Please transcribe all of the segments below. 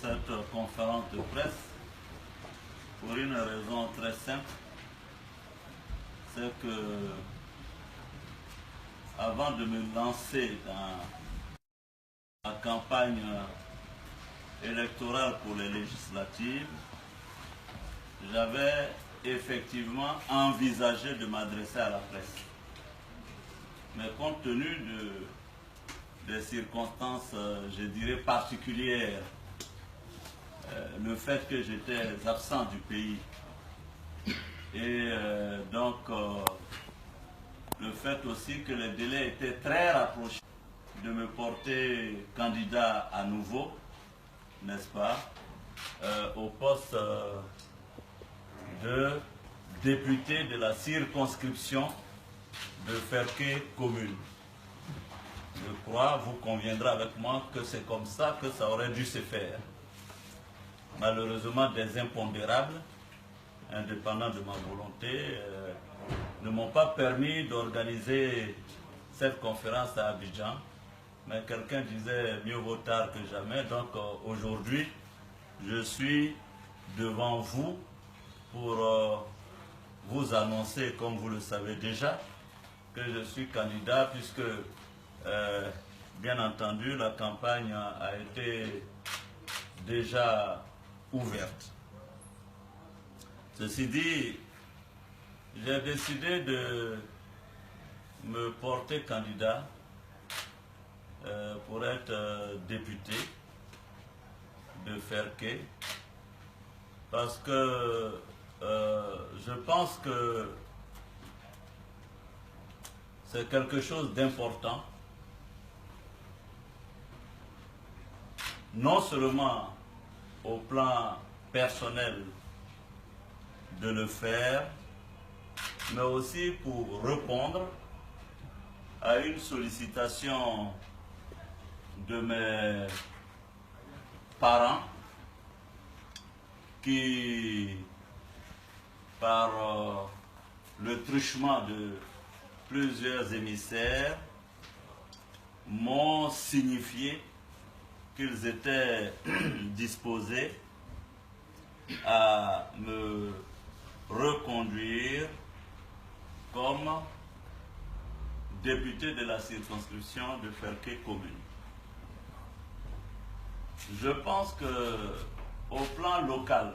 cette conférence de presse pour une raison très simple, c'est que avant de me lancer dans la campagne électorale pour les législatives, j'avais effectivement envisagé de m'adresser à la presse. Mais compte tenu des circonstances, je dirais, particulières, le fait que j'étais absent du pays et donc le fait aussi que les délais étaient très rapprochés de me porter candidat à nouveau, n'est-ce pas, au poste de député de la circonscription de Ferké commune. Je crois, vous conviendrez avec moi que c'est comme ça que ça aurait dû se faire. Malheureusement, des impondérables, indépendants de ma volonté, ne m'ont pas permis d'organiser cette conférence à Abidjan. Mais quelqu'un disait mieux vaut tard que jamais. Donc aujourd'hui, je suis devant vous pour vous annoncer, comme vous le savez déjà, que je suis candidat puisque, bien entendu, la campagne a été déjà ouverte. Ceci dit, j'ai décidé de me porter candidat pour être député de Ferké parce que je pense que c'est quelque chose d'important, non seulement au plan personnel de le faire, mais aussi pour répondre à une sollicitation de mes parents qui, par le truchement de plusieurs émissaires, m'ont signifié qu'ils étaient disposés à me reconduire comme député de la circonscription de Ferké commune. Je pense que au plan local,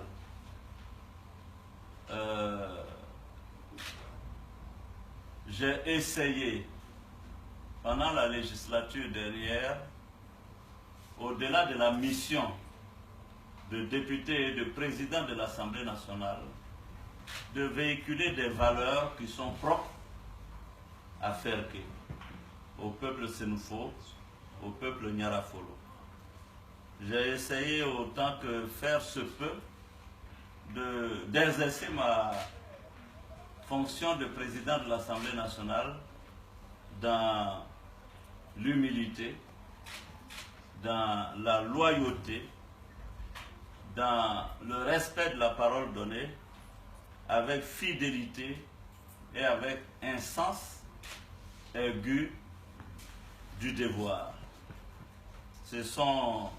j'ai essayé pendant la législature dernière, au-delà de la mission de député et de président de l'Assemblée nationale, de véhiculer des valeurs qui sont propres à Ferké, au peuple Sénoufo, au peuple Nyarafolo. J'ai essayé autant que faire se peut d'exercer ma fonction de président de l'Assemblée nationale dans l'humilité, dans la loyauté, dans le respect de la parole donnée, avec fidélité et avec un sens aigu du devoir. Ce sont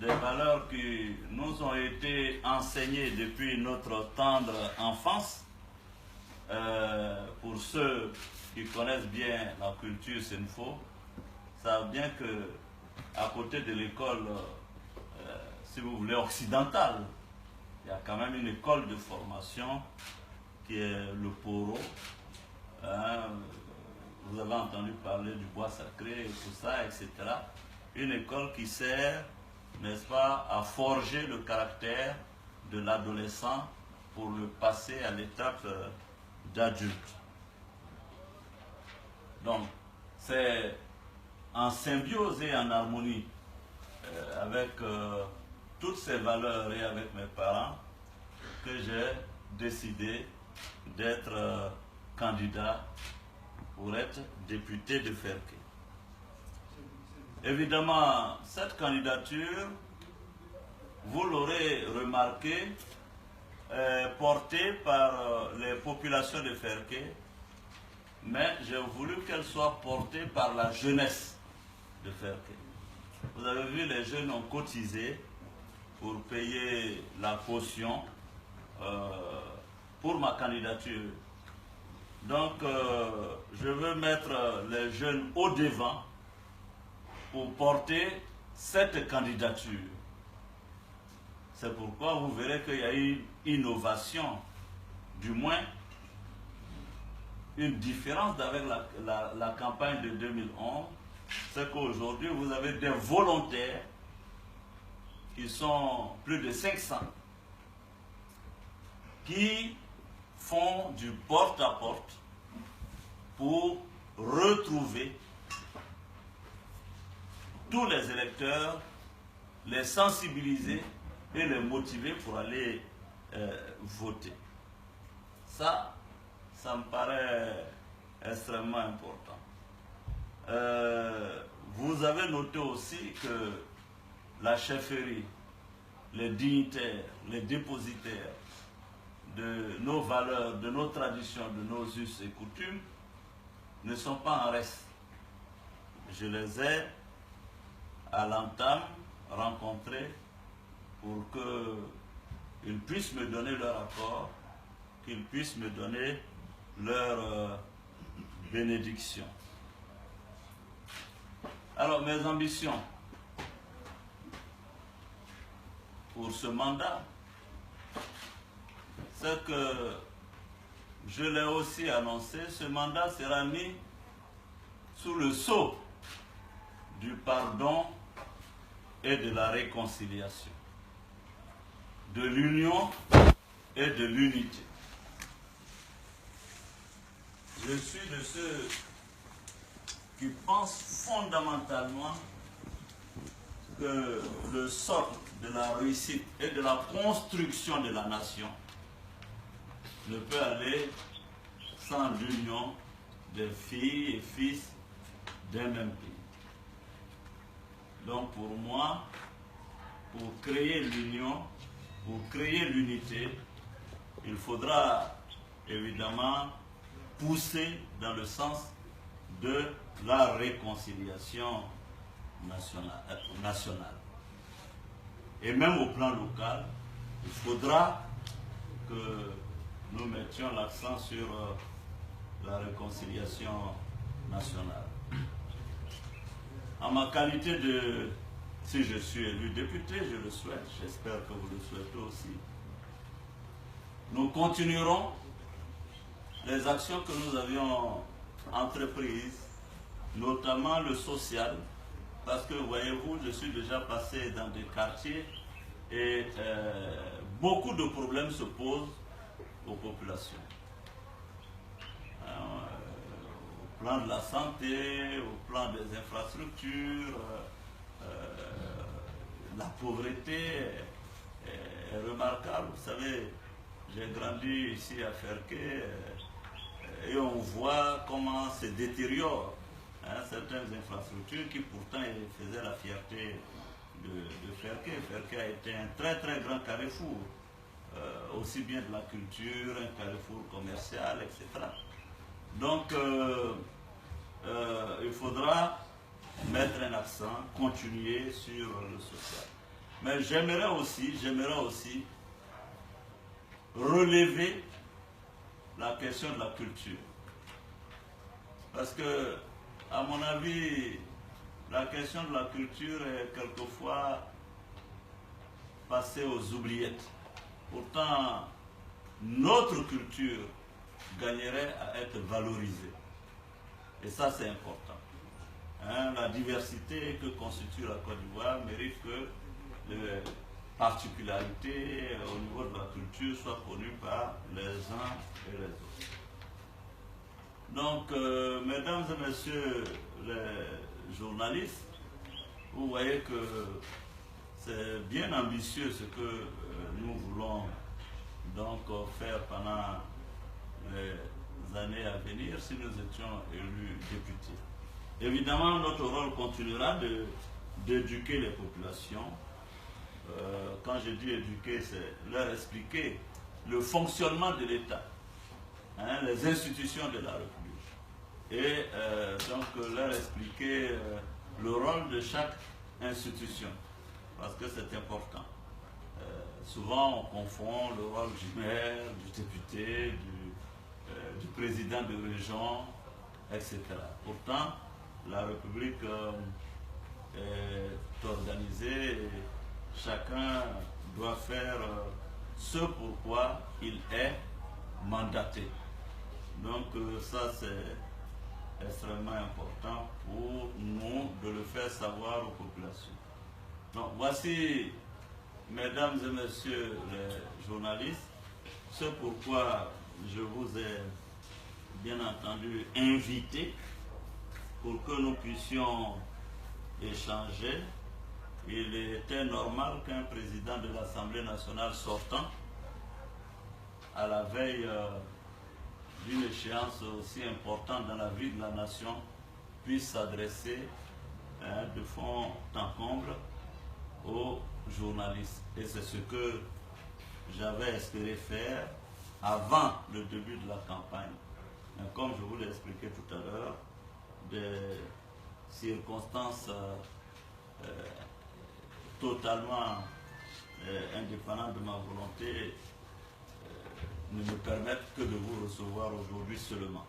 des valeurs qui nous ont été enseignées depuis notre tendre enfance. Pour ceux qui connaissent bien la culture Sénoufo, savent bien que à côté de l'école, si vous voulez, occidentale, il y a quand même une école de formation qui est le Poro. Vous avez entendu parler du bois sacré et tout ça, etc. Une école qui sert, n'est-ce pas, à forger le caractère de l'adolescent pour le passer à l'étape d'adulte. Donc, c'est en symbiose et en harmonie avec toutes ces valeurs et avec mes parents que j'ai décidé d'être candidat pour être député de Ferké. Évidemment, cette candidature, vous l'aurez remarqué, est portée par les populations de Ferké, mais j'ai voulu qu'elle soit portée par la jeunesse de Ferké. Vous avez vu, les jeunes ont cotisé, pour payer la caution pour ma candidature. Donc, je veux mettre les jeunes au devant pour porter cette candidature. C'est pourquoi vous verrez qu'il y a une innovation, du moins une différence avec la campagne de 2011, c'est qu'aujourd'hui vous avez des volontaires qui sont plus de 500 qui font du porte-à-porte pour retrouver tous les électeurs, les sensibiliser et les motiver pour aller voter. Ça me paraît extrêmement important. Vous avez noté aussi que la chefferie, les dignitaires, les dépositaires de nos valeurs, de nos traditions, de nos us et coutumes ne sont pas en reste. Je les ai à l'entame rencontrés pour qu'ils puissent me donner leur accord, qu'ils puissent me donner leur bénédiction. Alors, mes ambitions pour ce mandat, c'est que je l'ai aussi annoncé, ce mandat sera mis sous le sceau du pardon et de la réconciliation, de l'union et de l'unité. Je suis de ceux qui pensent fondamentalement que le socle de la réussite et de la construction de la nation ne peut aller sans l'union des filles et fils d'un même pays. Donc pour moi, pour créer l'union, pour créer l'unité, il faudra évidemment pousser dans le sens de la réconciliation nationale. Et même au plan local, il faudra que nous mettions l'accent sur la réconciliation nationale. En ma qualité de, si je suis élu député, je le souhaite, j'espère que vous le souhaitez aussi, nous continuerons les actions que nous avions entreprises, notamment le social, parce que voyez-vous, je suis déjà passé dans des quartiers et beaucoup de problèmes se posent aux populations. Au plan de la santé, au plan des infrastructures, la pauvreté est remarquable. Vous savez, j'ai grandi ici à Ferké et on voit comment se détériorent certaines infrastructures qui pourtant faisaient la fierté de Ferké. Ferké a été un très très grand carrefour, aussi bien de la culture, un carrefour commercial, etc. Donc, il faudra mettre un accent, continuer sur le social. Mais j'aimerais aussi relever la question de la culture. Parce que, à mon avis, la question de la culture est quelquefois passée aux oubliettes. Pourtant, notre culture gagnerait à être valorisée. Et ça, c'est important. La diversité que constitue la Côte d'Ivoire mérite que les particularités au niveau de la culture soient connues par les uns et les autres. Donc, mesdames et messieurs les journalistes, vous voyez que c'est bien ambitieux ce que nous voulons donc faire pendant les années à venir si nous étions élus députés. Évidemment, notre rôle continuera d'éduquer les populations. Quand je dis éduquer, c'est leur expliquer le fonctionnement de l'État, les institutions de la République. Et donc leur expliquer le rôle de chaque institution, parce que c'est important. souvent on confond le rôle du maire, du député, du président de région, etc. Pourtant, la République est organisée et chacun doit faire ce pourquoi il est mandaté. Donc ça c'est extrêmement important pour nous de le faire savoir aux populations. Donc voici, mesdames et messieurs les journalistes, ce pourquoi je vous ai bien entendu invité pour que nous puissions échanger. Il était normal qu'un président de l'Assemblée nationale sortant, à la veille d'une échéance aussi importante dans la vie de la nation, puisse s'adresser de fond en comble aux journalistes. Et c'est ce que j'avais espéré faire avant le début de la campagne. Mais comme je vous l'ai expliqué tout à l'heure, des circonstances totalement indépendantes de ma volonté ne me permettent que de vous recevoir aujourd'hui seulement.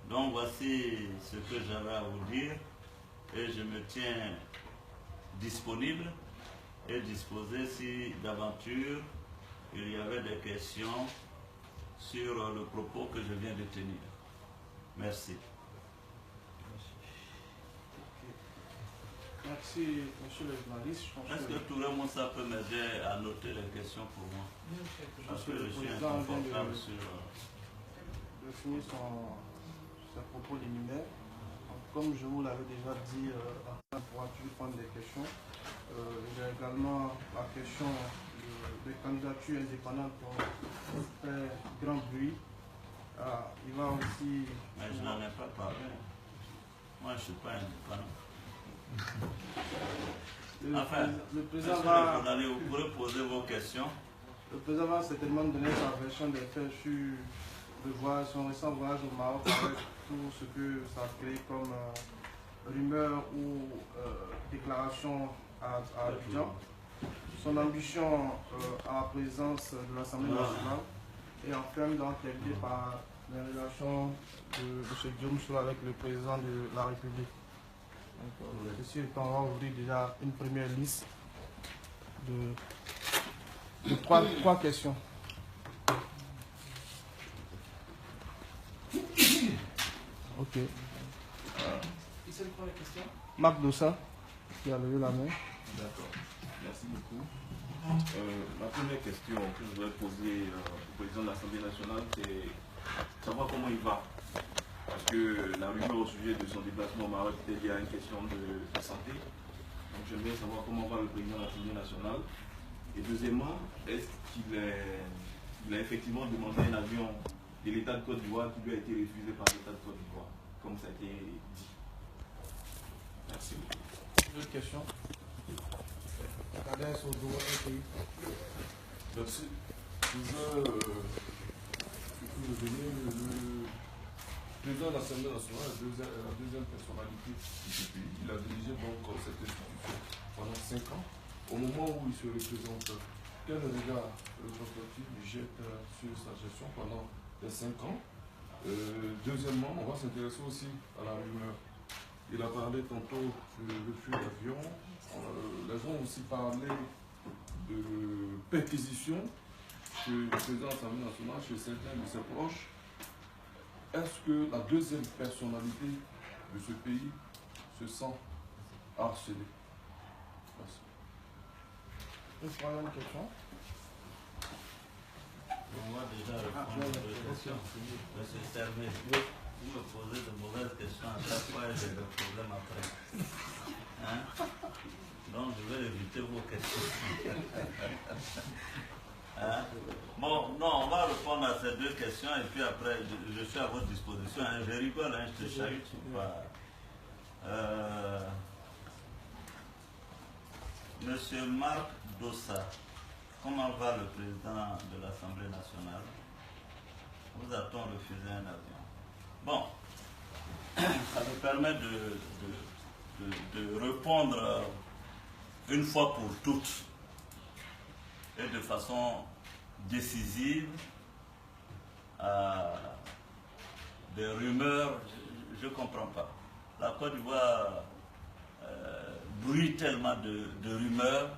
Donc voici ce que j'avais à vous dire et je me tiens disponible et disposé si d'aventure il y avait des questions sur le propos que je viens de tenir. Merci. Merci, monsieur le journaliste. Est-ce que tout le monde ça peut m'aider à noter les questions pour moi? Parce que je suis inconfortable sur... de finir ses propos liminaires. Comme je vous l'avais déjà dit, on pourra toujours prendre des questions. Il y a également la question des candidatures indépendantes pour faire grand bruit. Il va aussi... Mais je n'en ai pas parlé. Moi, je ne suis pas indépendant. Le président va... Vous pourrez poser vos questions. Le président va certainement donner sa version des faits sur son récent voyage au Maroc avec tout ce que ça a créé comme rumeur ou déclaration à Abidjan. Son ambition à la présidence de l'Assemblée nationale et enfin donc terminé par les relations de M. Guillaume Soula avec le président de la République. Donc, ceci étant, on va ouvrir déjà une première liste de trois questions. Ok. C'est quoi la question? Marc Dossa, qui a levé la main. D'accord. Merci beaucoup. La première question que je voudrais poser au président de l'Assemblée nationale, c'est savoir comment il va. Parce que la rumeur au sujet de son déplacement au Maroc était liée à une question de santé. Donc j'aimerais savoir comment va le président de l'Assemblée nationale. Et deuxièmement, est-ce qu'il a effectivement demandé un avion de l'État de Côte d'Ivoire qui lui a été refusé par l'État de Côte d'Ivoire, comme ça a été dit. Merci beaucoup. D'autres questions? Merci. Le président de l'Assemblée nationale est la deuxième personnalité de ce pays. Il a dirigé donc cette institution pendant 5 ans. Au moment où il se représente, quel regard rétrospectif il jette sur sa gestion pendant les 5 ans? Deuxièmement, on va s'intéresser aussi à la rumeur. Il a parlé tantôt de refus d'avion. Les gens ont aussi parlé de perquisition chez le président de l'Assemblée nationale, chez certains de ses proches. Est-ce que la deuxième personnalité de ce pays se sent harcelée? Merci. Une troisième question. On va déjà répondre à deux questions. Monsieur Servet, vous me posez de mauvaises questions à chaque fois et j'ai des problèmes après. Hein? Donc je vais éviter vos questions. Hein? Bon, non, on va répondre à ces deux questions et puis après, je suis à votre disposition. Hein? Je rigole, hein? Je te chahute pas. Monsieur Marc Dossa, comment va le président de l'Assemblée nationale? Vous a-t-on refusé un avion? Bon, ça me permet de répondre une fois pour toutes et de façon décisive à des rumeurs, je ne comprends pas. La Côte d'Ivoire bruit tellement de rumeurs.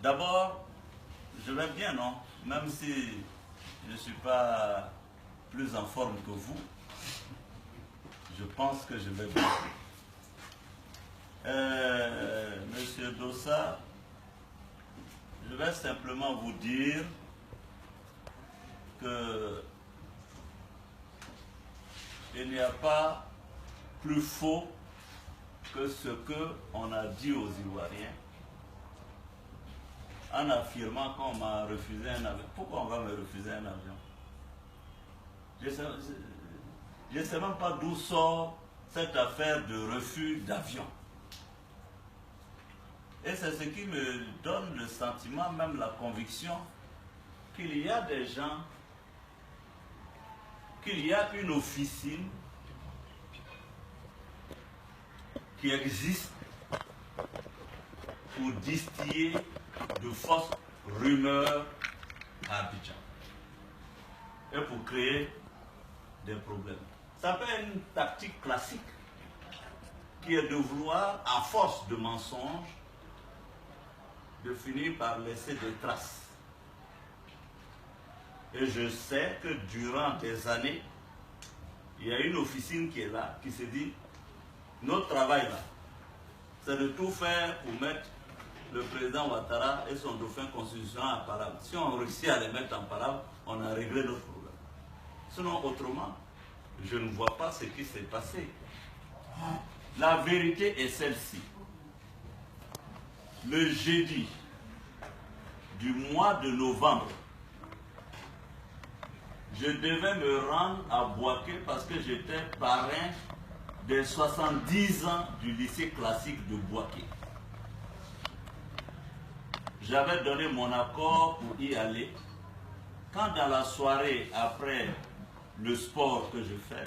D'abord, je vais bien, non? Même si je ne suis pas plus en forme que vous, je pense que je vais bien. Monsieur Dossa, je vais simplement vous dire que il n'y a pas plus faux que ce qu'on a dit aux Ivoiriens en affirmant qu'on m'a refusé un avion. Pourquoi on va me refuser un avion? Je ne sais même pas d'où sort cette affaire de refus d'avion. Et c'est ce qui me donne le sentiment, même la conviction, qu'il y a des gens, qu'il y a une officine qui existe pour distiller de fausses rumeurs à Abidjan et pour créer des problèmes. Ça peut être une tactique classique qui est de vouloir, à force de mensonges, de finir par laisser des traces. Et je sais que durant des années, il y a une officine qui est là, qui se dit, notre travail là, c'est de tout faire pour mettre le président Ouattara et son dauphin constitutionnel en parole. Si on réussit à les mettre en parole, on a réglé notre problème. Sinon, autrement, je ne vois pas ce qui s'est passé. La vérité est celle-ci. Le jeudi du mois de novembre, je devais me rendre à Bouaké parce que j'étais parrain des 70 ans du lycée classique de Bouaké. J'avais donné mon accord pour y aller. Quand dans la soirée, après le sport que je fais,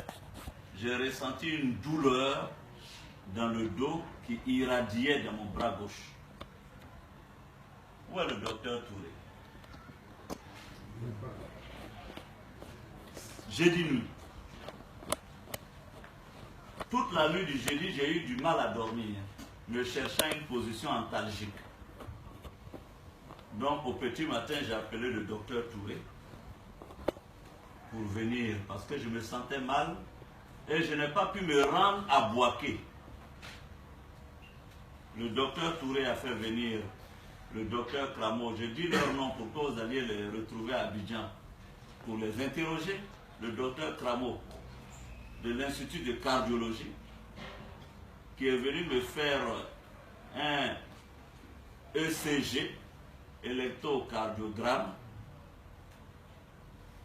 j'ai ressenti une douleur dans le dos qui irradiait dans mon bras gauche. Où est le docteur Touré? Jeudi nuit. Toute la nuit du jeudi, j'ai eu du mal à dormir, me cherchant une position antalgique. Donc au petit matin, j'ai appelé le docteur Touré pour venir parce que je me sentais mal et je n'ai pas pu me rendre à Bouaké. Le docteur Touré a fait venir le docteur Cramo. Je dis leur nom pour que vous alliez les retrouver à Abidjan pour les interroger. Le docteur Cramo de l'Institut de cardiologie qui est venu me faire un ECG, électrocardiogramme,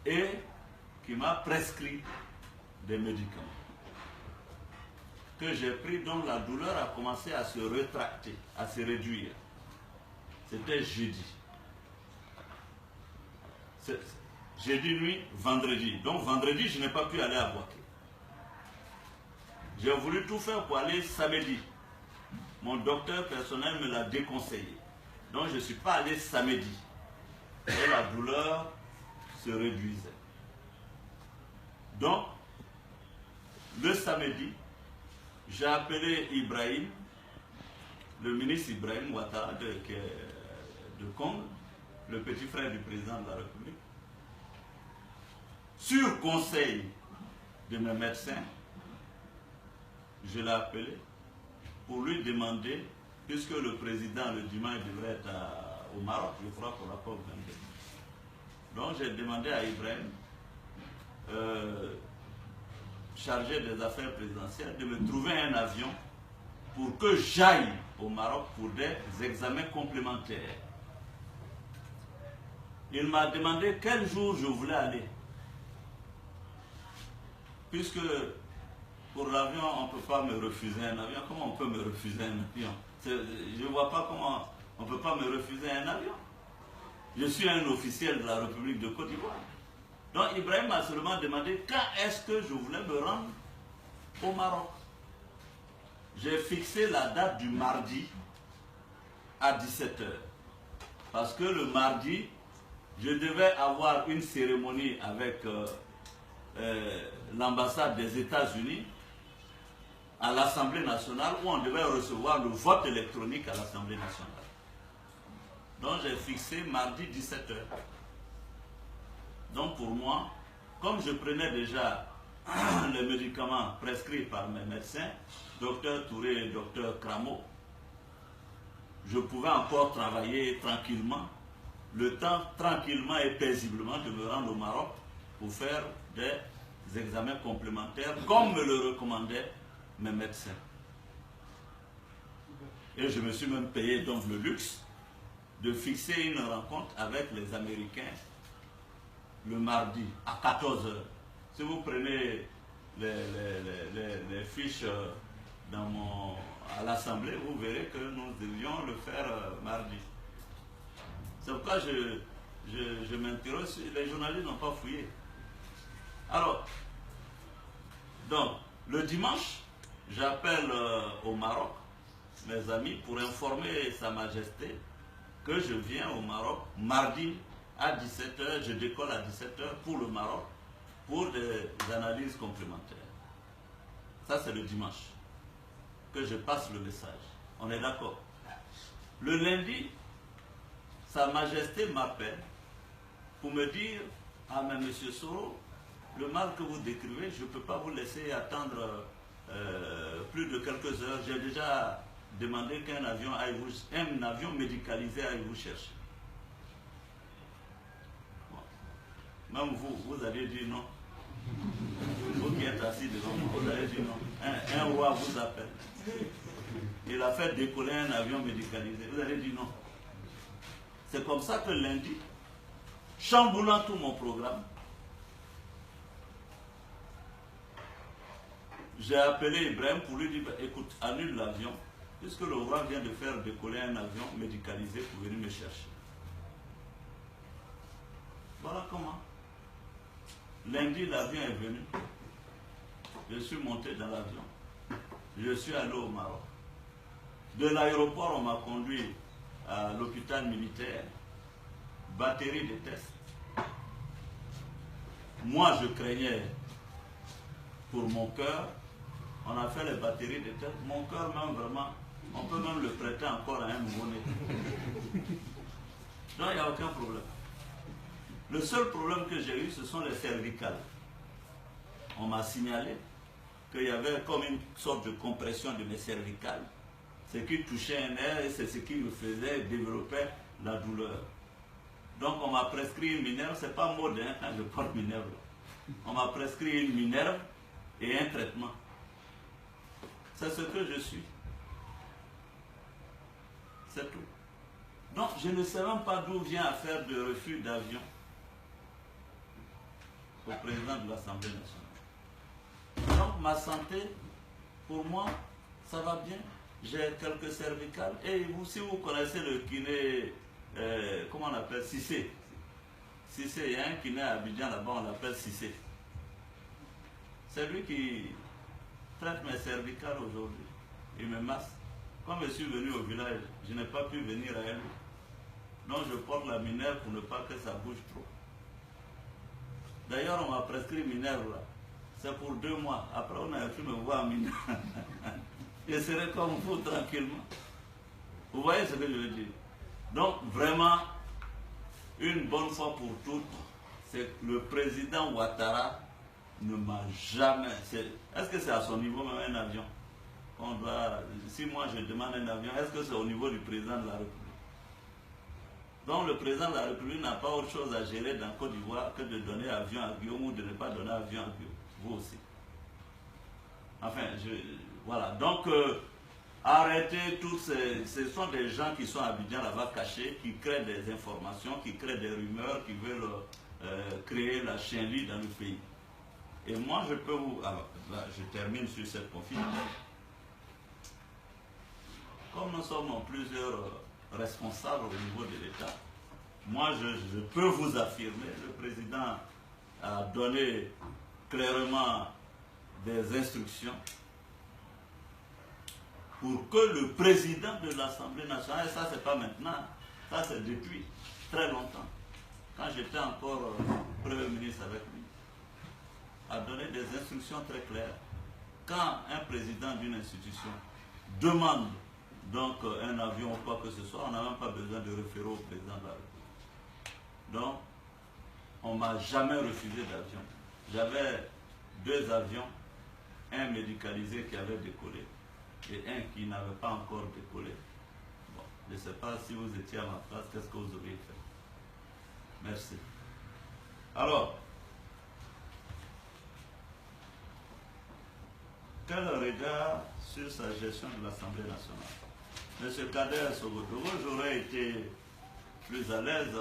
et qui m'a prescrit des médicaments que j'ai pris, dont la douleur a commencé à se rétracter, à se réduire. C'était jeudi. Jeudi nuit, vendredi. Donc vendredi, je n'ai pas pu aller à Bouaké. J'ai voulu tout faire pour aller samedi. Mon docteur personnel me l'a déconseillé. Donc je ne suis pas allé samedi. Et la douleur se réduisait. Donc, le samedi, j'ai appelé Ibrahim, le ministre Ibrahim Ouattara de Congo, le petit frère du président de la République, sur conseil de mes médecins. Je l'ai appelé pour lui demander, puisque le président le dimanche devrait être au Maroc, je crois, pour la COP22. Donc j'ai demandé à Ibrahim, chargé des affaires présidentielles, de me trouver un avion pour que j'aille au Maroc pour des examens complémentaires. Il m'a demandé quel jour je voulais aller. Puisque pour l'avion, on ne peut pas me refuser un avion. Comment on peut me refuser un avion? Je ne vois pas comment on ne peut pas me refuser un avion. Je suis un officiel de la République de Côte d'Ivoire. Donc Ibrahim m'a seulement demandé quand est-ce que je voulais me rendre au Maroc. J'ai fixé la date du mardi à 17 h. Parce que le mardi, je devais avoir une cérémonie avec l'ambassade des États-Unis à l'Assemblée nationale où on devait recevoir le vote électronique à l'Assemblée nationale. Donc j'ai fixé mardi 17h. Donc pour moi, comme je prenais déjà les médicaments prescrits par mes médecins, Dr Touré et Dr Kramo, je pouvais encore travailler tranquillement, le temps tranquillement et paisiblement de me rendre au Maroc pour faire des examens complémentaires comme me le recommandaient mes médecins. Et je me suis même payé donc le luxe de fixer une rencontre avec les Américains le mardi à 14h. Si vous prenez les fiches à l'Assemblée, vous verrez que nous devions le faire mardi. C'est pourquoi je m'interroge, les journalistes n'ont pas fouillé. Alors, donc, le dimanche, j'appelle au Maroc mes amis pour informer Sa Majesté que je viens au Maroc mardi à 17h, je décolle à 17h pour le Maroc pour des analyses complémentaires. Ça, c'est le dimanche que je passe le message. On est d'accord. Le lundi, Sa Majesté m'appelle pour me dire « Ah, mais monsieur Soro, le mal que vous décrivez, je ne peux pas vous laisser attendre plus de quelques heures. J'ai déjà demandé qu'un avion médicalisé aille vous chercher. » Bon. Même vous allez dire non. Vous qui êtes assis devant moi, vous allez dire non. Un roi vous appelle. Il a fait décoller un avion médicalisé. Vous allez dire non. C'est comme ça que lundi, chamboulant tout mon programme, j'ai appelé Ibrahim pour lui dire, écoute, annule l'avion, puisque le roi vient de faire décoller un avion médicalisé pour venir me chercher. Voilà comment. Lundi, l'avion est venu. Je suis monté dans l'avion. Je suis allé au Maroc. De l'aéroport, on m'a conduit à l'hôpital militaire. Batterie de tests. Moi, je craignais pour mon cœur. On a fait les batteries de tests. Mon cœur, même vraiment, on peut même le prêter encore à un nouveau-né. Donc, il n'y a aucun problème. Le seul problème que j'ai eu, ce sont les cervicales. On m'a signalé qu'il y avait comme une sorte de compression de mes cervicales, ce qui touchait un nerf et c'est ce qui me faisait développer la douleur. Donc on m'a prescrit une minerve, c'est pas mode hein, quand je porte minerve. On m'a prescrit une minerve et un traitement. C'est ce que je suis. C'est tout. Donc je ne sais même pas d'où vient l'affaire de refus d'avion au président de l'Assemblée nationale. Donc ma santé, pour moi, ça va bien. J'ai quelques cervicales. Et vous, si vous connaissez le kiné, comment on appelle, Cissé. Cissé, il y a un kiné à Abidjan là-bas, on l'appelle Cissé. C'est lui qui traite mes cervicales aujourd'hui. Il me masse. Quand je suis venu au village, je n'ai pas pu venir à elle. Donc je porte la minerve pour ne pas que ça bouge trop. D'ailleurs, on m'a prescrit minerve là. C'est pour 2 mois. Après, on a pu me voir minerve. Je serai comme vous tranquillement. Vous voyez ce que je veux dire? Donc, vraiment, une bonne fois pour toutes, c'est que le président Ouattara ne m'a jamais... Est-ce que c'est à son niveau même un avion? Si moi je demande un avion, est-ce que c'est au niveau du président de la République? Donc le président de la République n'a pas autre chose à gérer dans Côte d'Ivoire que de donner avion à Guillaume ou de ne pas donner avion à Guillaume. Vous aussi. Enfin, voilà. Donc, arrêtez tous ce sont des gens qui sont à Abidjan là-bas cachés, qui créent des informations, qui créent des rumeurs, qui veulent créer la chienlit dans le pays. Et moi, je peux vous... Alors, là, je termine sur cette confidence. Comme nous sommes plusieurs responsables au niveau de l'État, moi, je peux vous affirmer, le président a donné clairement des instructions pour que le président de l'Assemblée nationale, et ça c'est pas maintenant, Ça, c'est depuis très longtemps. Quand j'étais encore Premier ministre avec lui, a donné des instructions très claires. Quand un président d'une institution demande donc un avion ou quoi que ce soit, on n'a même pas besoin de référer au président de la République. Donc, on ne m'a jamais refusé d'avion. J'avais 2 avions, un médicalisé qui avait décollé et un qui n'avait pas encore décollé. Bon, je ne sais pas si vous étiez à ma place, qu'est-ce que vous auriez fait? Merci. Alors, quel regard sur sa gestion de l'Assemblée nationale? Monsieur Kader Sogodogo, j'aurais été plus à l'aise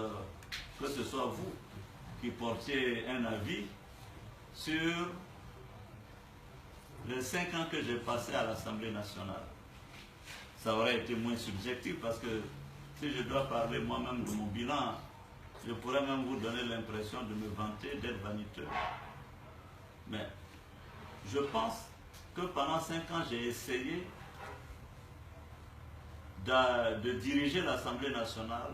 que ce soit vous qui portiez un avis sur les 5 ans que j'ai passés à l'Assemblée nationale. Ça aurait été moins subjectif parce que si je dois parler moi-même de mon bilan, je pourrais même vous donner l'impression de me vanter d'être vaniteux. Mais je pense que pendant 5 ans, j'ai essayé de diriger l'Assemblée nationale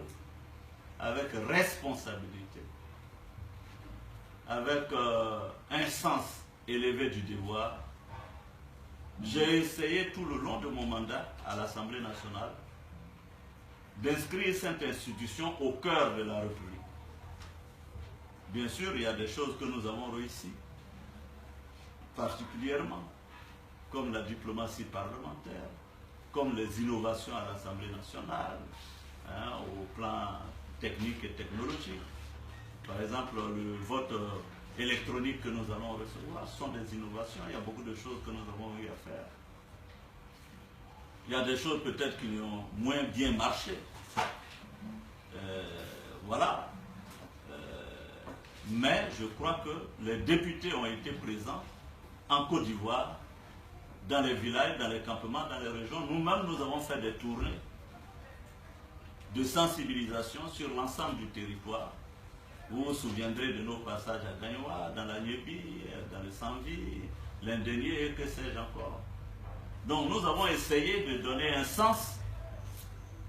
avec responsabilité, avec un sens élevé du devoir. J'ai essayé tout le long de mon mandat à l'Assemblée nationale d'inscrire cette institution au cœur de la République. Bien sûr, il y a des choses que nous avons réussies, particulièrement comme la diplomatie parlementaire, comme les innovations à l'Assemblée nationale, au plan technique et technologique. Par exemple, le vote électronique que nous allons recevoir, ce sont des innovations. Il y a beaucoup de choses que nous avons eu à faire. Il y a des choses peut-être qui ont moins bien marché. Voilà. Mais je crois que les députés ont été présents en Côte d'Ivoire, dans les villages, dans les campements, dans les régions. Nous-mêmes, nous avons fait des tournées de sensibilisation sur l'ensemble du territoire. Vous vous souviendrez de nos passages à Gagnoua, dans la Nyebi, dans le Sanvi, l'Indénié et que sais-je encore. Donc nous avons essayé de donner un sens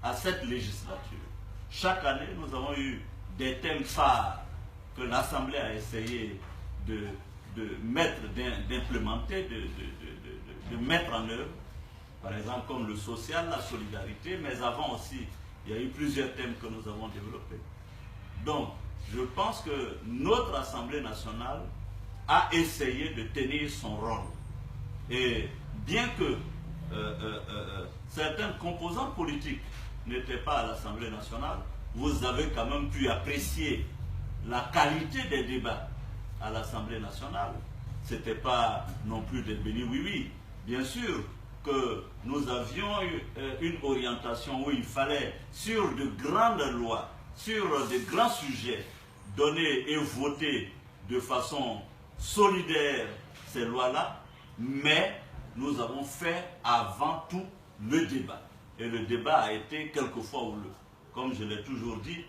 à cette législature. Chaque année, nous avons eu des thèmes phares que l'Assemblée a essayé de mettre, d'implémenter, de mettre en œuvre. Par exemple, comme le social, la solidarité, mais avant aussi, il y a eu plusieurs thèmes que nous avons développés. Donc, je pense que notre Assemblée nationale a essayé de tenir son rôle. Et bien que certains composants politiques n'étaient pas à l'Assemblée nationale, vous avez quand même pu apprécier la qualité des débats à l'Assemblée nationale. Ce n'était pas non plus des bénis oui-oui. Bien sûr que nous avions eu une orientation où il fallait, sur de grandes lois, sur de grands sujets, donner et voter de façon solidaire ces lois-là, mais nous avons fait avant tout le débat. Et le débat a été quelquefois houleux. Comme je l'ai toujours dit,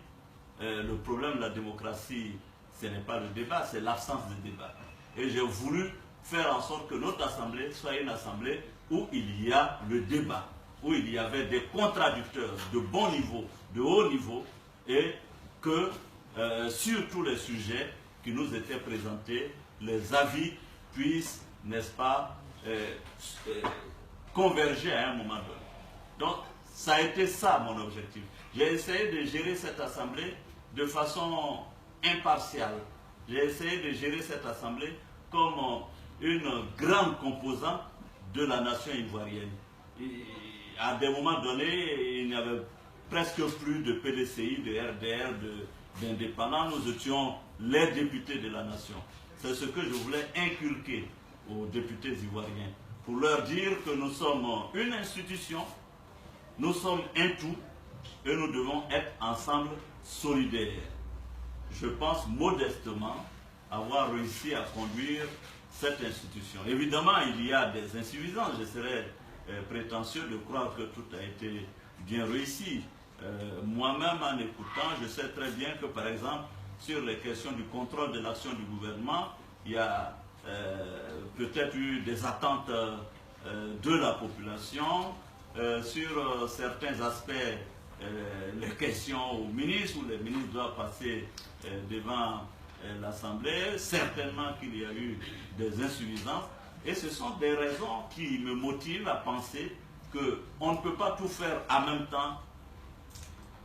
le problème de la démocratie, ce n'est pas le débat, c'est l'absence de débat. Et j'ai voulu faire en sorte que notre assemblée soit une assemblée où il y a le débat, où il y avait des contradicteurs de bon niveau, de haut niveau, et que sur tous les sujets qui nous étaient présentés, les avis puissent, n'est-ce pas, converger à un moment donné. Donc, ça a été ça mon objectif. J'ai essayé de gérer cette assemblée de façon impartiale. J'ai essayé de gérer cette assemblée comme une grande composante de la nation ivoirienne. Et à des moments donnés, il n'y avait presque plus de PDCI, de RDR, d'indépendants. Nous étions les députés de la nation. C'est ce que je voulais inculquer aux députés ivoiriens, pour leur dire que nous sommes une institution, nous sommes un tout, et nous devons être ensemble solidaires. Je pense modestement avoir réussi à conduire cette institution. Évidemment, il y a des insuffisances. Je serais prétentieux de croire que tout a été bien réussi. Moi-même, en écoutant, je sais très bien que, par exemple, sur les questions du contrôle de l'action du gouvernement, il y a peut-être eu des attentes de la population sur certains aspects les questions au ministre, ou les ministres doivent passer devant l'Assemblée. Certainement qu'il y a eu des insuffisances. Et ce sont des raisons qui me motivent à penser qu'on ne peut pas tout faire en même temps.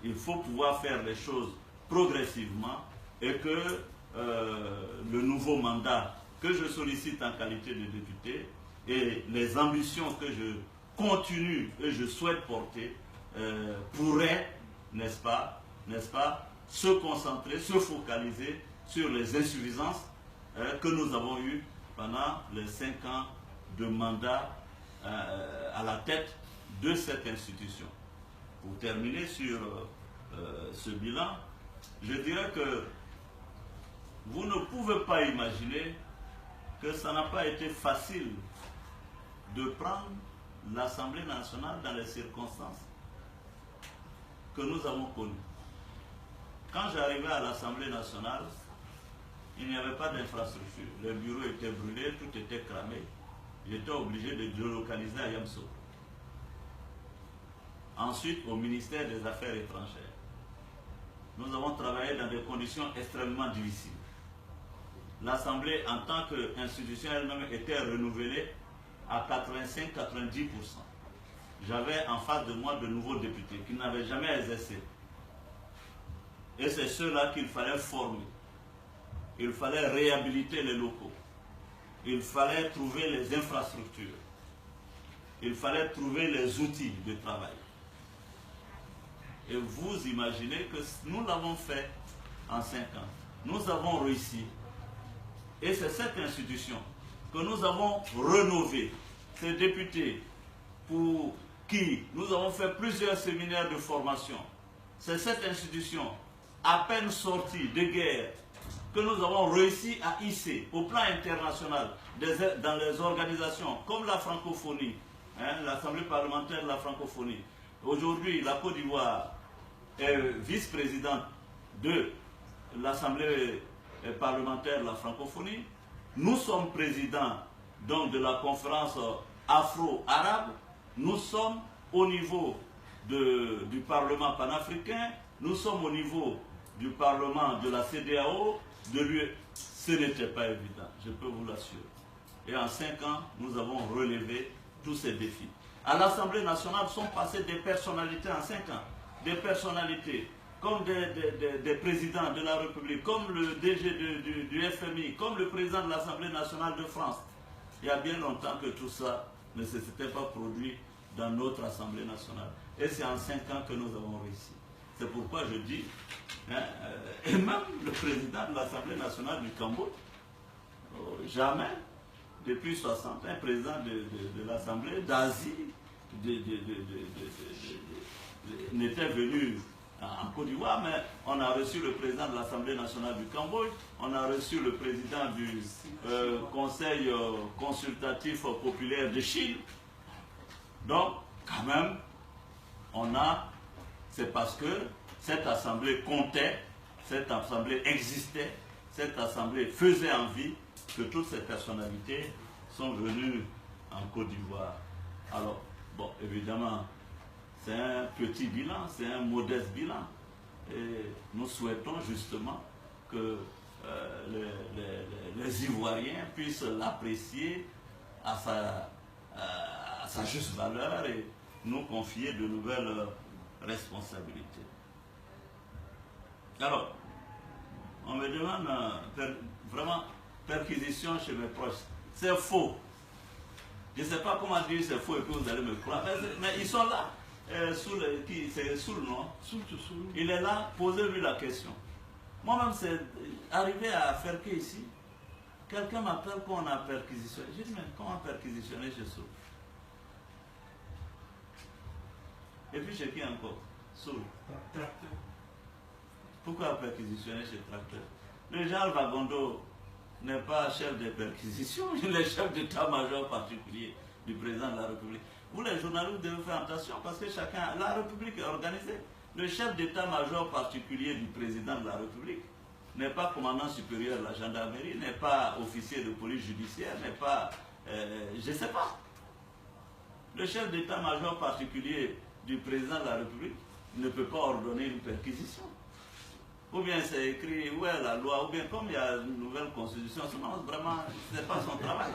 Il faut pouvoir faire les choses progressivement et que le nouveau mandat que je sollicite en qualité de député et les ambitions que je continue et je souhaite porter pourraient, n'est-ce pas, se concentrer, se focaliser sur les insuffisances que nous avons eues pendant les 5 ans de mandat à la tête de cette institution. Pour terminer sur ce bilan, je dirais que vous ne pouvez pas imaginer que ça n'a pas été facile de prendre l'Assemblée nationale dans les circonstances que nous avons connues. Quand j'arrivais à l'Assemblée nationale, il n'y avait pas d'infrastructure. Les bureaux étaient brûlés, tout était cramé. J'étais obligé de délocaliser à Yamso. Ensuite, au ministère des Affaires étrangères. Nous avons travaillé dans des conditions extrêmement difficiles. L'Assemblée, en tant qu'institution elle-même, était renouvelée à 85-90%. J'avais en face de moi de nouveaux députés qui n'avaient jamais exercé. Et c'est ceux-là qu'il fallait former. Il fallait réhabiliter les locaux. Il fallait trouver les infrastructures. Il fallait trouver les outils de travail. Et vous imaginez que nous l'avons fait en 5 ans. Nous avons réussi. Et c'est cette institution que nous avons rénovée. Ces députés pour qui nous avons fait plusieurs séminaires de formation. C'est cette institution, à peine sortie de guerre, que nous avons réussi à hisser au plan international dans les organisations comme la francophonie, l'Assemblée parlementaire de la francophonie. Aujourd'hui, la Côte d'Ivoire est vice-présidente de l'Assemblée parlementaire de la francophonie. Nous sommes présidents donc de la conférence afro-arabe. Nous sommes au niveau du Parlement panafricain. Nous sommes au niveau du Parlement de la CEDEAO, de l'UE. Ce n'était pas évident, je peux vous l'assurer. Et en 5 ans, nous avons relevé tous ces défis. À l'Assemblée nationale sont passées des personnalités en 5 ans. Des personnalités comme des présidents de la République, comme le DG du FMI, comme le président de l'Assemblée nationale de France. Il y a bien longtemps que tout ça ne s'était pas produit dans notre Assemblée nationale. Et c'est en 5 ans que nous avons réussi. C'est pourquoi je dis, et même le président de l'Assemblée nationale du Cambodge, jamais, depuis 60 ans, un président de l'Assemblée d'Asie n'était venu en Côte d'Ivoire, mais on a reçu le président de l'Assemblée nationale du Cambodge, on a reçu le président du Conseil consultatif populaire de Chine. Donc, quand même, c'est parce que cette assemblée comptait, cette assemblée existait, cette assemblée faisait envie que toutes ces personnalités sont venues en Côte d'Ivoire. Alors, bon, évidemment, c'est un petit bilan, c'est un modeste bilan. Et nous souhaitons justement que les Ivoiriens puissent l'apprécier à sa juste valeur et nous confier de nouvelles responsabilités. Alors, on me demande vraiment perquisition chez mes proches. C'est faux. Je ne sais pas comment dire c'est faux et puis vous allez me croire. Mais ils sont là. C'est Soul, non? Il est là, posez-lui la question. Moi-même, c'est arrivé à faire que ici. Quelqu'un m'appelle qu'on a perquisitionné. Je dis, mais comment perquisitionner chez Soul? Et puis chez qui encore? Soul. Pourquoi perquisitionner chez Tracteur? Le Jean Vagondo n'est pas chef de perquisition, il est chef d'état-major particulier du président de la République. Vous les journalistes devez faire attention parce que la République est organisée. Le chef d'état-major particulier du président de la République n'est pas commandant supérieur de la gendarmerie, n'est pas officier de police judiciaire, n'est pas... je ne sais pas. Le chef d'état-major particulier du président de la République ne peut pas ordonner une perquisition. Ou bien c'est écrit, où est la loi, ou bien comme il y a une nouvelle constitution, non, vraiment, ce n'est pas son travail.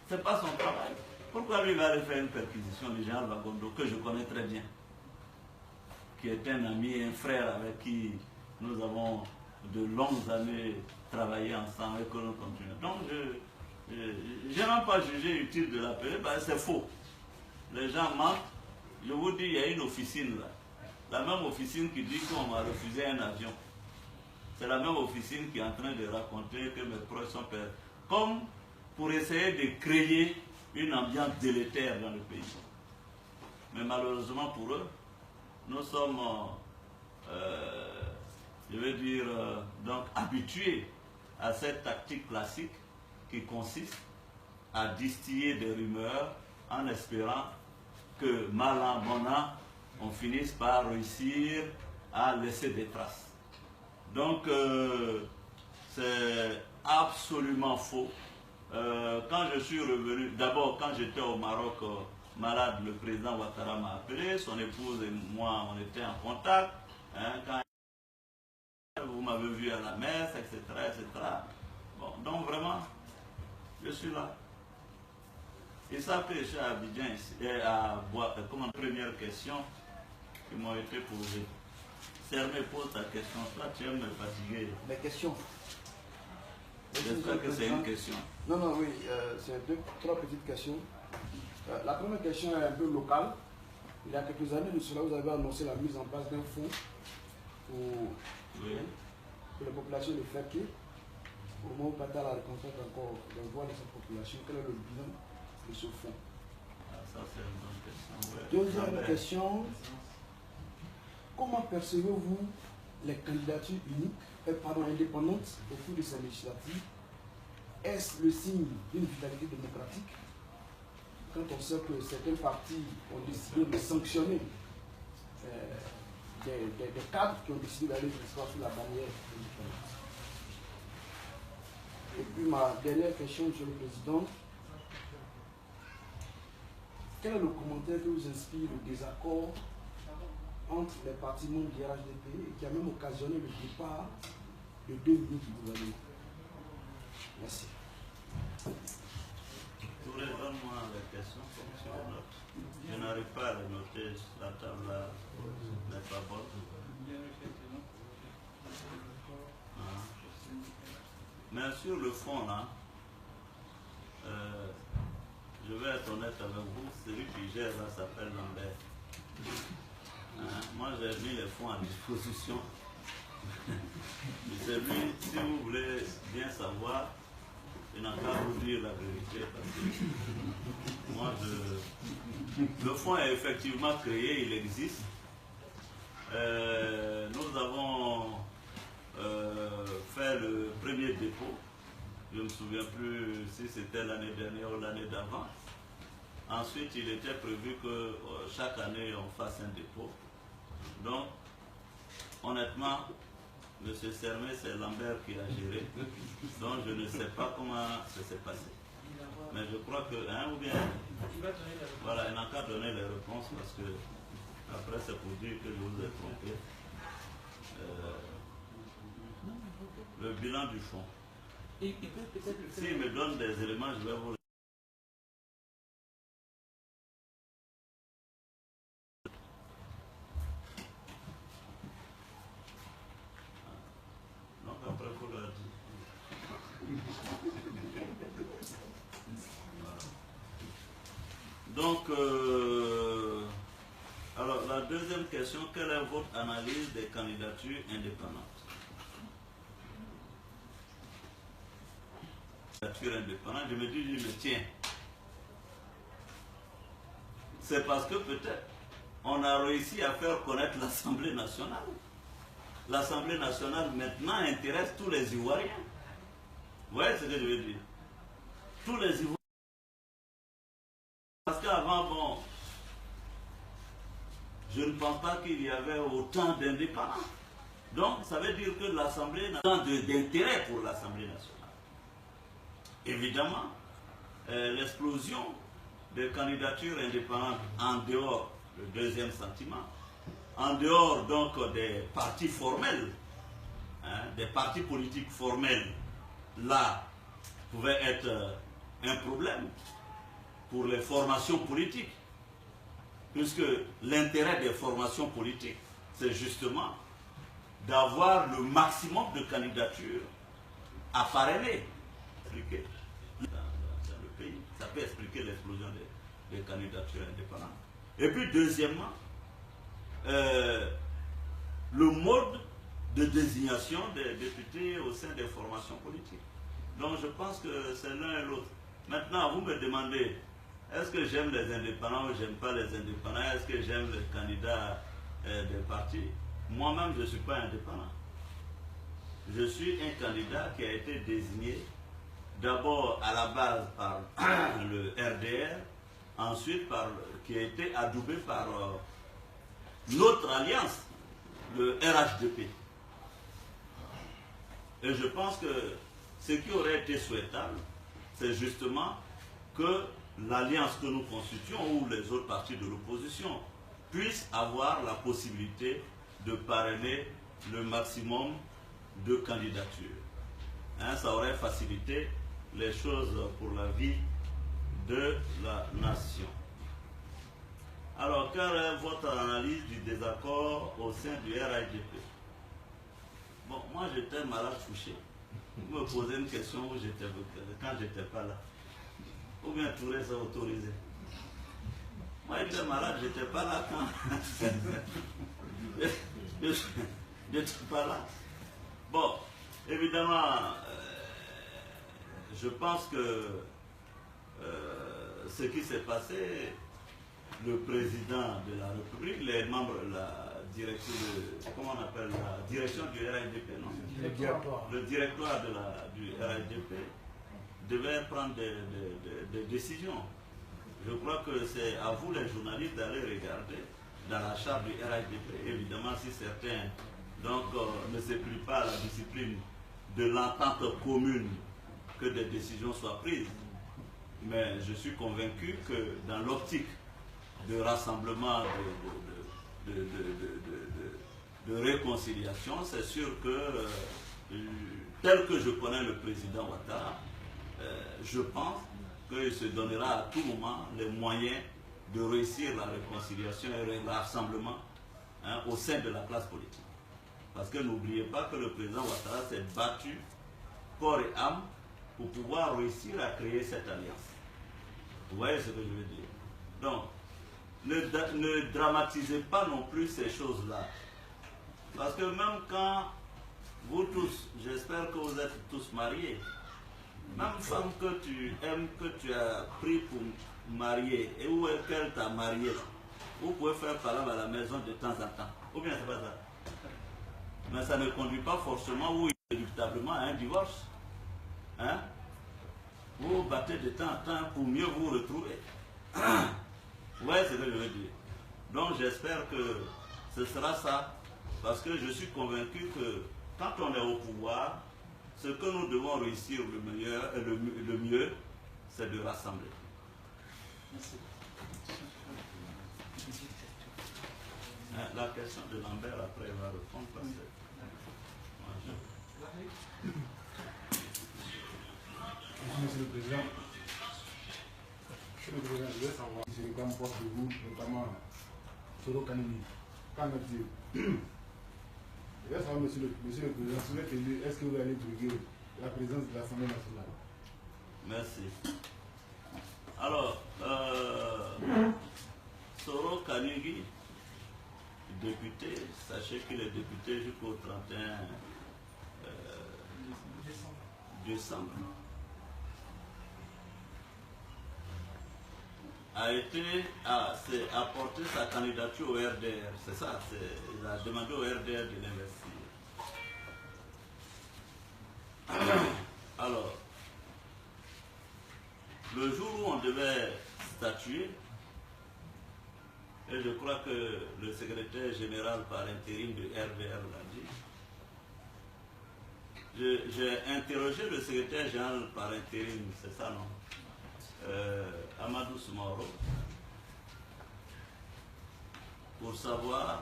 Ce n'est pas son travail. Pourquoi lui va aller faire une perquisition, le général Bagondo, que je connais très bien, qui est un ami, un frère avec qui nous avons de longues années travaillé ensemble et que nous continuons. Donc, je n'ai même pas jugé utile de l'appeler, c'est faux. Les gens mentent. Je vous dis, il y a une officine là. La même officine qui dit qu'on m'a refusé un avion. C'est la même officine qui est en train de raconter que mes proches sont perdus. Comme pour essayer de créer une ambiance délétère dans le pays. Mais malheureusement pour eux, nous sommes, je veux dire, donc habitués à cette tactique classique qui consiste à distiller des rumeurs en espérant que mal an, bon an, on finisse par réussir à laisser des traces. Donc, c'est absolument faux. Quand je suis revenu, d'abord quand j'étais au Maroc malade, le président Ouattara m'a appelé, son épouse et moi on était en contact. Hein, quand vous m'avez vu à la messe, etc., etc. Bon, donc vraiment, je suis là. Ils savent que je suis à Abidjan ici, à Bois, comme une première question qui m'ont été posées. Sermé pose ta question, toi tu aimes me fatiguer. Les questions. J'espère que c'est une question. Non, non, oui, c'est trois petites questions. La première question est un peu locale. Il y a quelques années de cela, vous avez annoncé la mise en place d'un fonds pour les populations de Ferté. Au moment où Qatar a rencontré encore le voix de cette population, quel est le bilan de ce fonds? Ça, c'est une bonne question. Ouais. Deuxième question, comment percevez-vous les candidatures uniques et indépendantes au cours de ces législatives? Est-ce le signe d'une vitalité démocratique quand on sait que certains partis ont décidé de sanctionner des cadres qui ont décidé d'aller jusqu'à sous la bannière indépendante? Et puis ma dernière question, Monsieur le Président, quel est le commentaire que vous inspire le désaccord entre les partis membres du RHDP et qui a même occasionné le départ de 2 groupes du gouvernement? Merci. Vous donne-moi les questions comme sur les notes. Je n'arrive pas à les noter, la table là n'est pas bonne. Mais sur le fond là, je vais être honnête avec vous, celui qui gère là s'appelle Lambert. Moi j'ai mis les fonds à disposition. C'est lui, si vous voulez bien savoir, il n'a qu'à vous dire la vérité parce que moi le fonds est effectivement créé, il existe. Nous avons fait le premier dépôt. Je ne me souviens plus si c'était l'année dernière ou l'année d'avant. Ensuite, il était prévu que chaque année, on fasse un dépôt. Donc, honnêtement, M. Sermé, c'est Lambert qui a géré. Donc, je ne sais pas comment ça s'est passé. Mais je crois que, ou bien, voilà, il n'a qu'à donner les réponses parce que, après, c'est pour dire que je vous ai trompé. Le bilan du fonds. S'il me donne des éléments, je vais vous... Donc après, il faut leur dire. Donc, alors la deuxième question, quelle est votre analyse des candidatures indépendantes? Indépendante, je me dis, tiens, c'est parce que peut-être on a réussi à faire connaître l'Assemblée nationale. L'Assemblée nationale maintenant intéresse tous les Ivoiriens. Vous voyez ce que je veux dire? Tous les Ivoiriens. Parce qu'avant, bon, je ne pense pas qu'il y avait autant d'indépendants. Donc, ça veut dire que l'Assemblée n'a pas d'intérêt pour l'Assemblée nationale. Évidemment, l'explosion des candidatures indépendantes en dehors, le deuxième sentiment, en dehors donc des partis formels, hein, des partis politiques formels, là, pouvait être un problème pour les formations politiques, puisque l'intérêt des formations politiques, c'est justement d'avoir le maximum de candidatures à parrainer. Dans le pays, ça peut expliquer l'explosion des candidatures indépendantes. Et puis deuxièmement, le mode de désignation des députés au sein des formations politiques. Donc je pense que c'est l'un et l'autre. Maintenant, vous me demandez, est-ce que j'aime les indépendants ou j'aime pas les indépendants? Est-ce que j'aime les candidats des partis? Moi-même, je ne suis pas indépendant. Je suis un candidat qui a été désigné d'abord à la base par le RDR, ensuite qui a été adoubé par notre alliance, le RHDP. Et je pense que ce qui aurait été souhaitable, c'est justement que l'alliance que nous constituons ou les autres partis de l'opposition puissent avoir la possibilité de parrainer le maximum de candidatures. Hein, ça aurait facilité les choses pour la vie de la nation. Alors, quelle est votre analyse du désaccord au sein du RHDP? Bon, moi j'étais malade touché. Vous me posez une question où j'étais quand j'étais pas là. Ou bien Touré s'est autorisé. Moi j'étais malade, j'étais pas là quand. J'étais pas là. Bon, évidemment, je pense que ce qui s'est passé, le président de la République, les membres de la direction comment on appelle la direction du RHDP, non? Le directoire du RHDP devait prendre des décisions. Je crois que c'est à vous les journalistes d'aller regarder dans la charte du RHDP. Évidemment, si certains donc, ne se plient pas à la discipline de l'entente commune, que des décisions soient prises. Mais je suis convaincu que dans l'optique de rassemblement, de réconciliation, c'est sûr que, tel que je connais le président Ouattara, je pense qu'il se donnera à tout moment les moyens de réussir la réconciliation et le rassemblement, hein, au sein de la classe politique. Parce que n'oubliez pas que le président Ouattara s'est battu corps et âme pour pouvoir réussir à créer cette alliance. Vous voyez ce que je veux dire? Donc, ne dramatisez pas non plus ces choses-là. Parce que même quand vous tous, j'espère que vous êtes tous mariés, même femme que tu aimes, que tu as pris pour marier, et où est qu'elle t'a marié, vous pouvez faire parler à la maison de temps en temps. Ou bien c'est pas ça. Mais ça ne conduit pas forcément ou inéluctablement à un divorce. Hein? Vous vous battez de temps en temps pour mieux vous retrouver. Vous voyez ce que je veux dire? Donc j'espère que ce sera ça. Parce que je suis convaincu que quand on est au pouvoir, ce que nous devons réussir le mieux, c'est de rassembler. Merci. La question de Lambert, après, il va répondre parce que... Monsieur le Président, je voulais savoir si je réclame proche de vous, notamment Soro Kanini. Qu'en est-il? Je voulais savoir, Monsieur le Président, si vous êtes élu, est-ce que vous allez briguer la présence de l'Assemblée nationale? Merci. Alors, Soro Kanini, député, sachez qu'il est député jusqu'au 31 décembre. C'est apporté sa candidature au RDR, c'est ça, il a demandé au RDR de l'investir. Alors, le jour où on devait statuer, et je crois que le secrétaire général par intérim du RDR l'a dit, j'ai interrogé le secrétaire général par intérim, c'est ça non? Amadou Soumaro, pour savoir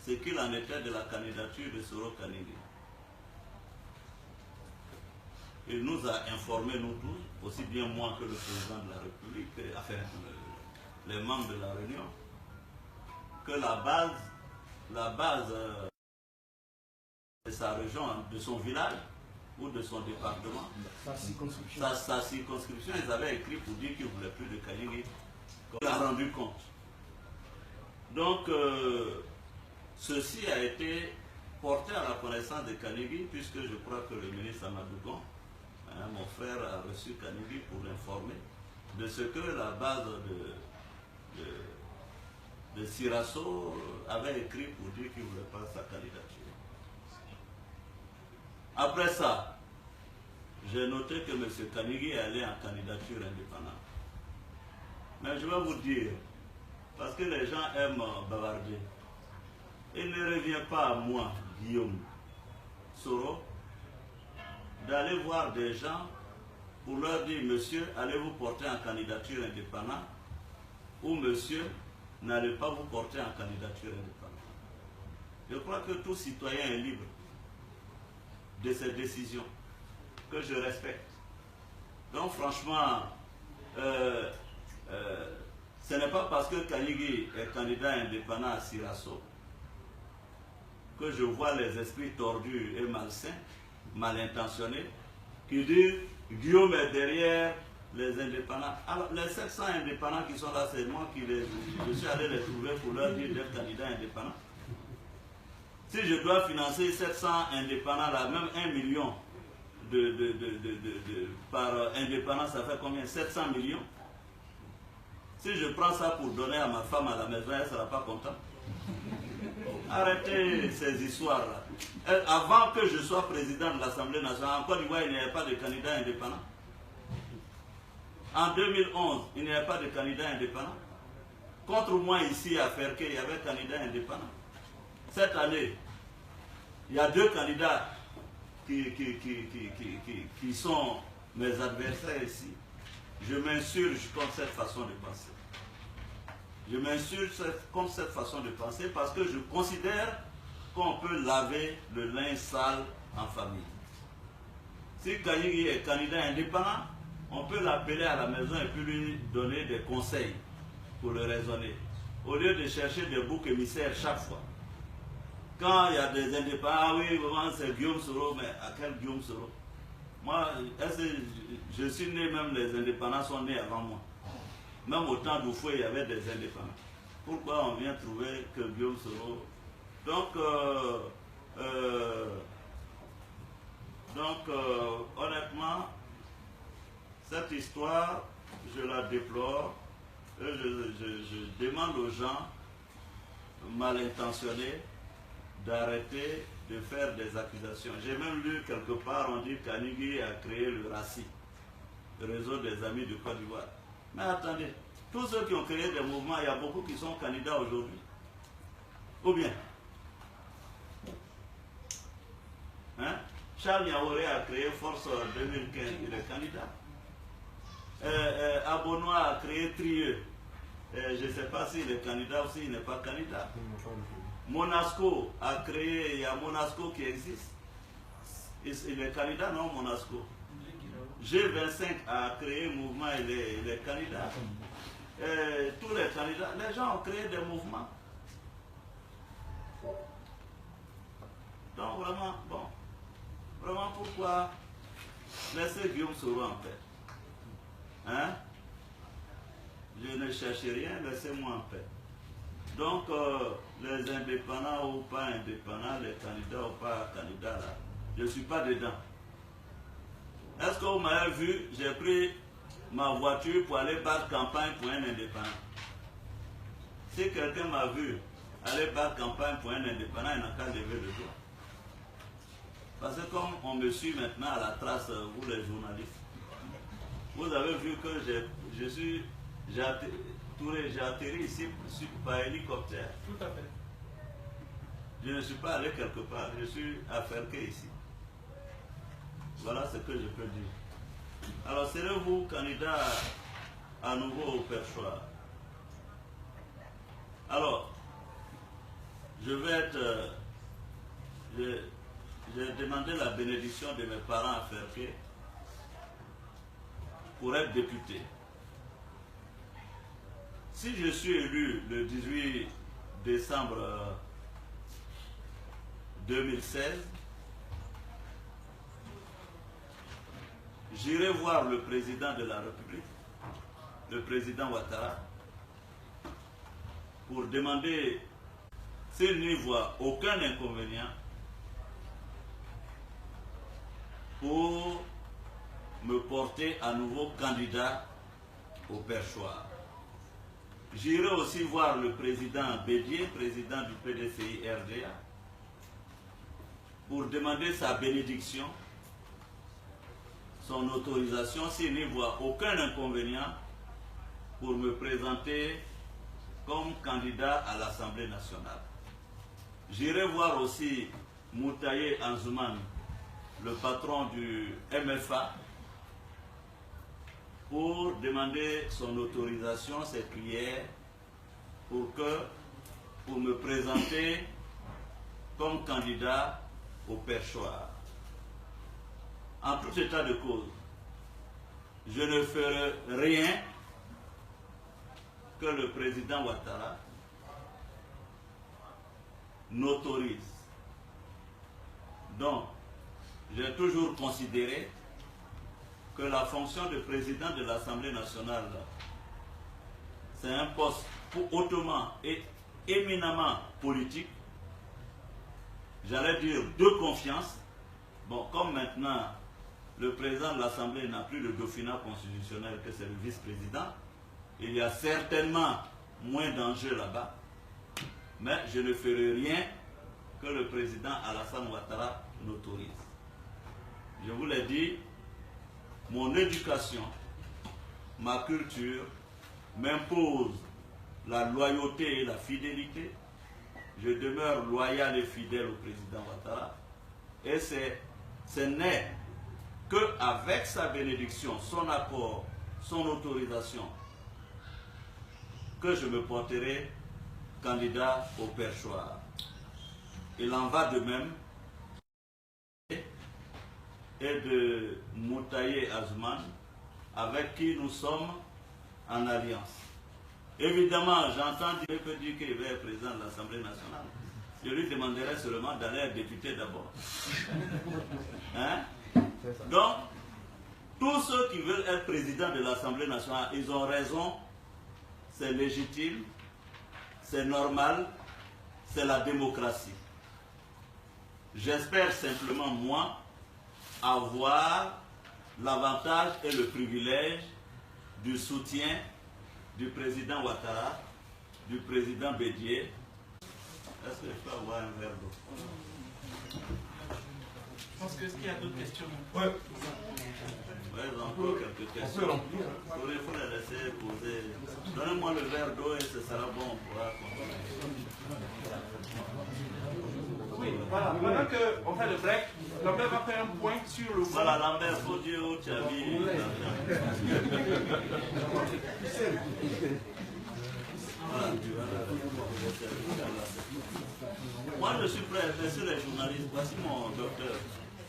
ce qu'il en était de la candidature de Soro Kanigé. Il nous a informés, nous tous, aussi bien moi que le président de la République, enfin les membres de la Réunion, que la base de sa région, de son village ou de son département, sa circonscription, ils avaient écrit pour dire qu'ils ne voulaient plus de Kanigé. Il a rendu compte. Donc, ceci a été porté à la connaissance de Kanigé, puisque je crois que le ministre Amadou Gon, mon frère, a reçu Kanigé pour l'informer de ce que la base de Sirasso avait écrit pour dire qu'il ne voulait pas sa candidature. Après ça, j'ai noté que M. Kanigé allait en candidature indépendante. Mais je vais vous dire, parce que les gens aiment bavarder, il ne revient pas à moi, Guillaume Soro, d'aller voir des gens pour leur dire, monsieur, allez-vous porter en candidature indépendante, ou monsieur, n'allez pas vous porter en candidature indépendante. Je crois que tout citoyen est libre de ces décisions, que je respecte. Donc franchement, ce n'est pas parce que Kanigé est candidat indépendant à Sirasso que je vois les esprits tordus et malsains, mal intentionnés, qui disent Guillaume est derrière les indépendants. Alors les 700 indépendants qui sont là, c'est moi qui je suis allé les trouver pour leur dire d'être candidat indépendant. Si je dois financer 700 indépendants, là, même 1 million par indépendant, ça fait combien? 700 millions. Si je prends ça pour donner à ma femme à la maison, elle ne sera pas contente. Arrêtez ces histoires-là. Avant que je sois président de l'Assemblée nationale, en Côte d'Ivoire, il n'y avait pas de candidat indépendant. En 2011, il n'y avait pas de candidat indépendant. Contre moi, ici, à Ferké, il y avait candidat indépendant. Cette année, il y a 2 candidats qui sont mes adversaires ici. Je m'insurge contre cette façon de penser. Je m'insurge contre cette façon de penser parce que je considère qu'on peut laver le linge sale en famille. Si Kanigé est candidat indépendant, on peut l'appeler à la maison et puis lui donner des conseils pour le raisonner. Au lieu de chercher des boucs émissaires chaque fois. Quand il y a des indépendants, ah oui, c'est Guillaume Soro, mais à quel Guillaume Soro? Moi, je suis né, même les indépendants sont nés avant moi. Même au temps d'Oufoué, il y avait des indépendants. Pourquoi on vient trouver que Guillaume Soro? Donc, honnêtement, cette histoire, je la déplore. Je demande aux gens mal intentionnés d'arrêter de faire des accusations. J'ai même lu quelque part, on dit qu'Kanigé a créé le RACI, le réseau des amis de Côte d'Ivoire. Mais attendez, tous ceux qui ont créé des mouvements, il y a beaucoup qui sont candidats aujourd'hui. Ou bien, hein? Charles Yaouré a créé Force 2015, il est candidat. Abonois a créé Trieux. Je ne sais pas s'il est candidat ou s'il n'est pas candidat. Monasco a créé, il y a Monasco qui existe. Il est candidat, non, Monasco? G25 a créé un mouvement, il est candidat. Tous les candidats, les gens ont créé des mouvements. Donc vraiment, bon, vraiment pourquoi laisser Guillaume Soro en paix? Hein? Je ne cherche rien, laissez-moi en paix. Donc, les indépendants ou pas indépendants, les candidats ou pas candidats, là, je ne suis pas dedans. Est-ce que vous m'avez vu, j'ai pris ma voiture pour aller battre campagne pour un indépendant? Si quelqu'un m'a vu aller battre campagne pour un indépendant, il n'a qu'à lever le doigt. Parce que comme on me suit maintenant à la trace, vous les journalistes, vous avez vu que j'ai atterri ici par hélicoptère. Tout à fait. Je ne suis pas allé quelque part, je suis à Ferké ici. Voilà ce que je peux dire. Alors, serez-vous candidat à nouveau au perchoir? Alors, je vais être... j'ai demandé la bénédiction de mes parents à Ferké pour être député. Si je suis élu le 18 décembre 2016, j'irai voir le président de la République, le président Ouattara, pour demander s'il n'y voit aucun inconvénient pour me porter à nouveau candidat au perchoir. J'irai aussi voir le président Bédié, président du PDCI-RDA, pour demander sa bénédiction, son autorisation, s'il n'y voit aucun inconvénient pour me présenter comme candidat à l'Assemblée nationale. J'irai voir aussi Moutaye Anzoumane, le patron du MFA, pour demander son autorisation, ses prières, pour me présenter comme candidat au perchoir. En tout état de cause, je ne ferai rien que le président Ouattara n'autorise. Donc, j'ai toujours considéré que la fonction de président de l'Assemblée nationale, c'est un poste hautement et éminemment politique, j'allais dire de confiance. Bon, comme maintenant, le président de l'Assemblée n'a plus le dauphinat constitutionnel que c'est le vice-président, il y a certainement moins d'enjeux là-bas, mais je ne ferai rien que le président Alassane Ouattara n'autorise. Je vous l'ai dit, mon éducation, ma culture m'imposent la loyauté et la fidélité. Je demeure loyal et fidèle au président Ouattara. Et ce n'est qu'avec sa bénédiction, son accord, son autorisation, que je me porterai candidat au perchoir. Il en va de même et de Moutaye Anzoumane, avec qui nous sommes en alliance. Évidemment, j'entends dire qu'il va être président de l'Assemblée nationale. Je lui demanderai seulement d'aller être député d'abord. Hein? Donc, tous ceux qui veulent être président de l'Assemblée nationale, ils ont raison, c'est légitime, c'est normal, c'est la démocratie. J'espère simplement, moi, avoir l'avantage et le privilège du soutien du président Ouattara, du président Bédié. Est-ce que je peux avoir un verre d'eau? Je pense qu'il y a d'autres questions. Oui. Oui, encore quelques questions. Il faut les laisser poser. Donnez-moi le verre d'eau et ce sera bon, on pourra continuer. Oui, voilà. Pendant qu'on fait le break, Lambert va faire un point sur le... Voilà, Lambert, faut dire où tu as mis. Moi, je suis prêt, messieurs les journalistes, voici mon docteur.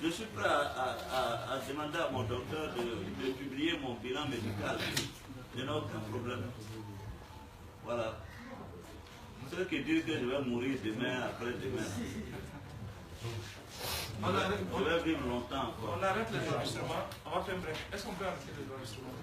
Je suis prêt à demander à mon docteur de publier mon bilan médical. Je n'ai aucun problème. Voilà. Ceux qui disent que je vais mourir demain, après-demain. Je vais vivre longtemps encore. On arrête les enregistrements, on va faire un break. Est-ce qu'on peut arrêter les enregistrements?